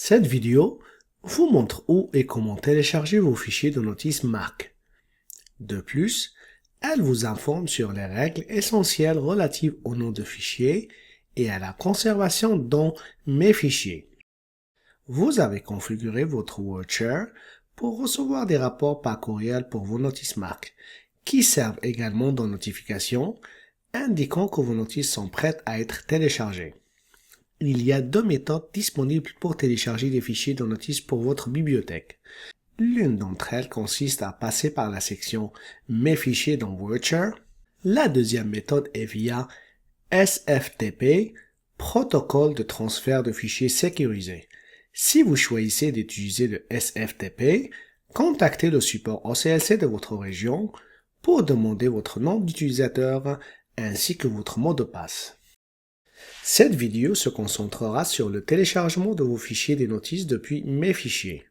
Cette vidéo vous montre où et comment télécharger vos fichiers de notice Mac. De plus, elle vous informe sur les règles essentielles relatives au nom de fichier et à la conservation dans mes fichiers. Vous avez configuré votre Wordshare pour recevoir des rapports par courriel pour vos notices Mac, qui servent également de notification, indiquant que vos notices sont prêtes à être téléchargées. Il y a deux méthodes disponibles pour télécharger des fichiers de notices pour votre bibliothèque. L'une d'entre elles consiste à passer par la section « Mes fichiers » dans Wordshare. La deuxième méthode est via SFTP, protocole de transfert de fichiers sécurisé. Si vous choisissez d'utiliser le SFTP, contactez le support OCLC de votre région pour demander votre nom d'utilisateur ainsi que votre mot de passe. Cette vidéo se concentrera sur le téléchargement de vos fichiers des notices depuis Mes fichiers.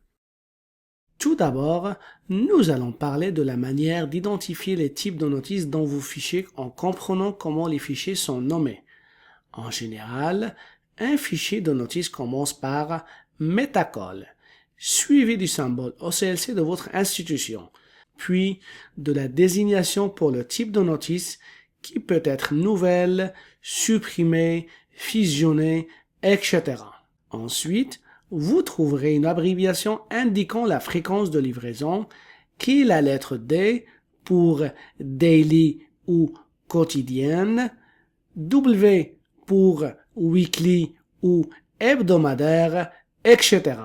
Tout d'abord, nous allons parler de la manière d'identifier les types de notices dans vos fichiers en comprenant comment les fichiers sont nommés. En général, un fichier de notice commence par Metacall, suivi du symbole OCLC de votre institution, puis de la désignation pour le type de notice qui peut être nouvelle, supprimée, fusionnée, etc. Ensuite, vous trouverez une abréviation indiquant la fréquence de livraison, qui est la lettre D pour daily ou quotidienne, W pour weekly ou hebdomadaire, etc.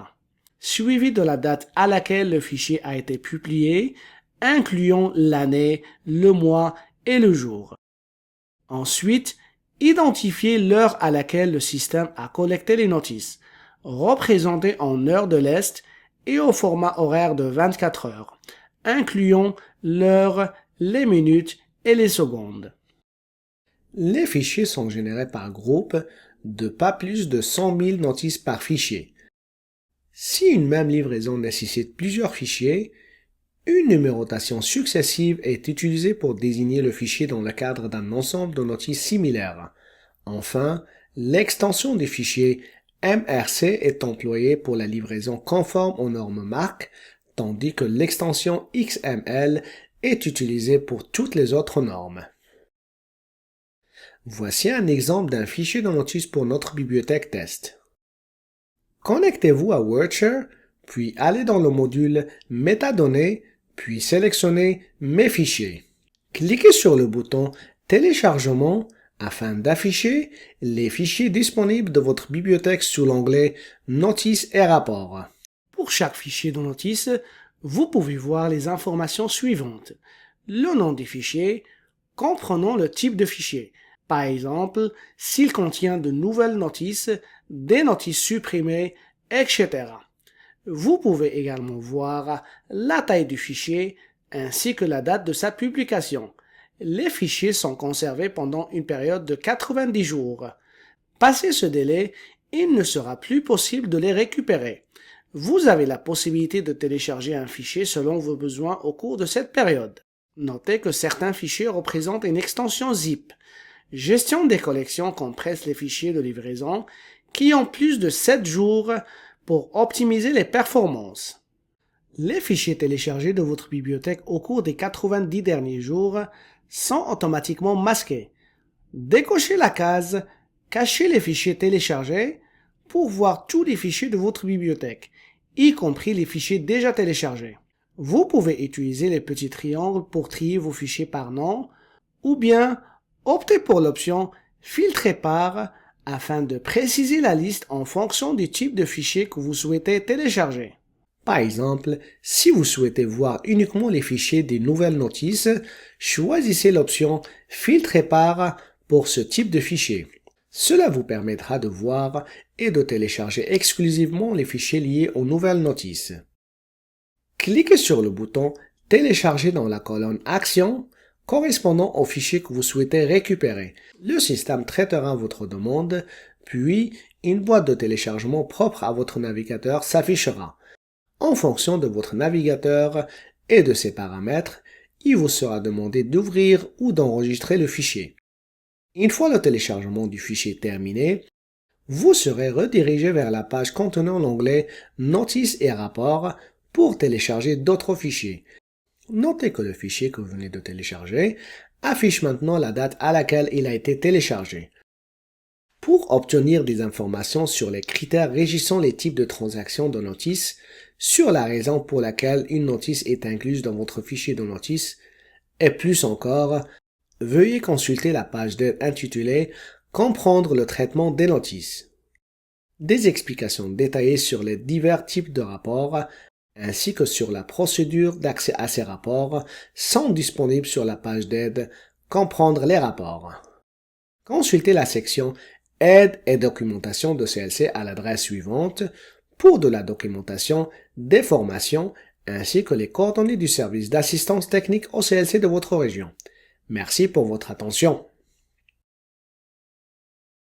Suivi de la date à laquelle le fichier a été publié, incluant l'année, le mois et le jour. Ensuite, identifiez l'heure à laquelle le système a collecté les notices, représentées en heure de l'Est et au format horaire de 24 heures, incluant l'heure, les minutes et les secondes. Les fichiers sont générés par groupe de pas plus de 100 000 notices par fichier. Si une même livraison nécessite plusieurs fichiers, une numérotation successive est utilisée pour désigner le fichier dans le cadre d'un ensemble de notices similaires. Enfin, l'extension du fichier MRC est employée pour la livraison conforme aux normes MARC, tandis que l'extension XML est utilisée pour toutes les autres normes. Voici un exemple d'un fichier de notice pour notre bibliothèque test. Connectez-vous à Wordshare, puis allez dans le module Métadonnées, puis sélectionnez Mes fichiers. Cliquez sur le bouton Téléchargement afin d'afficher les fichiers disponibles de votre bibliothèque sous l'onglet Notices et rapports. Pour chaque fichier de notice, vous pouvez voir les informations suivantes. Le nom du fichier, comprenant le type de fichier. Par exemple, s'il contient de nouvelles notices, des notices supprimées, etc. Vous pouvez également voir la taille du fichier ainsi que la date de sa publication. Les fichiers sont conservés pendant une période de 90 jours. Passé ce délai, il ne sera plus possible de les récupérer. Vous avez la possibilité de télécharger un fichier selon vos besoins au cours de cette période. Notez que certains fichiers représentent une extension zip. Gestion des collections compresse les fichiers de livraison qui ont plus de 7 jours pour optimiser les performances. Les fichiers téléchargés de votre bibliothèque au cours des 90 derniers jours sont automatiquement masqués. Décochez la case « Cacher les fichiers téléchargés » pour voir tous les fichiers de votre bibliothèque, y compris les fichiers déjà téléchargés. Vous pouvez utiliser les petits triangles pour trier vos fichiers par nom, ou bien optez pour l'option « Filtrer par » afin de préciser la liste en fonction du type de fichier que vous souhaitez télécharger. Par exemple, si vous souhaitez voir uniquement les fichiers des nouvelles notices, choisissez l'option « Filtrer par » pour ce type de fichier. Cela vous permettra de voir et de télécharger exclusivement les fichiers liés aux nouvelles notices. Cliquez sur le bouton « Télécharger » dans la colonne « Actions » correspondant au fichier que vous souhaitez récupérer. Le système traitera votre demande, puis une boîte de téléchargement propre à votre navigateur s'affichera. En fonction de votre navigateur et de ses paramètres, il vous sera demandé d'ouvrir ou d'enregistrer le fichier. Une fois le téléchargement du fichier terminé, vous serez redirigé vers la page contenant l'onglet Notices et rapports pour télécharger d'autres fichiers. Notez que le fichier que vous venez de télécharger affiche maintenant la date à laquelle il a été téléchargé. Pour obtenir des informations sur les critères régissant les types de transactions de notice, sur la raison pour laquelle une notice est incluse dans votre fichier de notice, et plus encore, veuillez consulter la page d'aide intitulée Comprendre le traitement des notices. Des explications détaillées sur les divers types de rapports ainsi que sur la procédure d'accès à ces rapports sont disponibles sur la page d'aide Comprendre les rapports. Consultez la section Aide et documentation de CLC à l'adresse suivante pour de la documentation, des formations ainsi que les coordonnées du service d'assistance technique au CLC de votre région. Merci pour votre attention.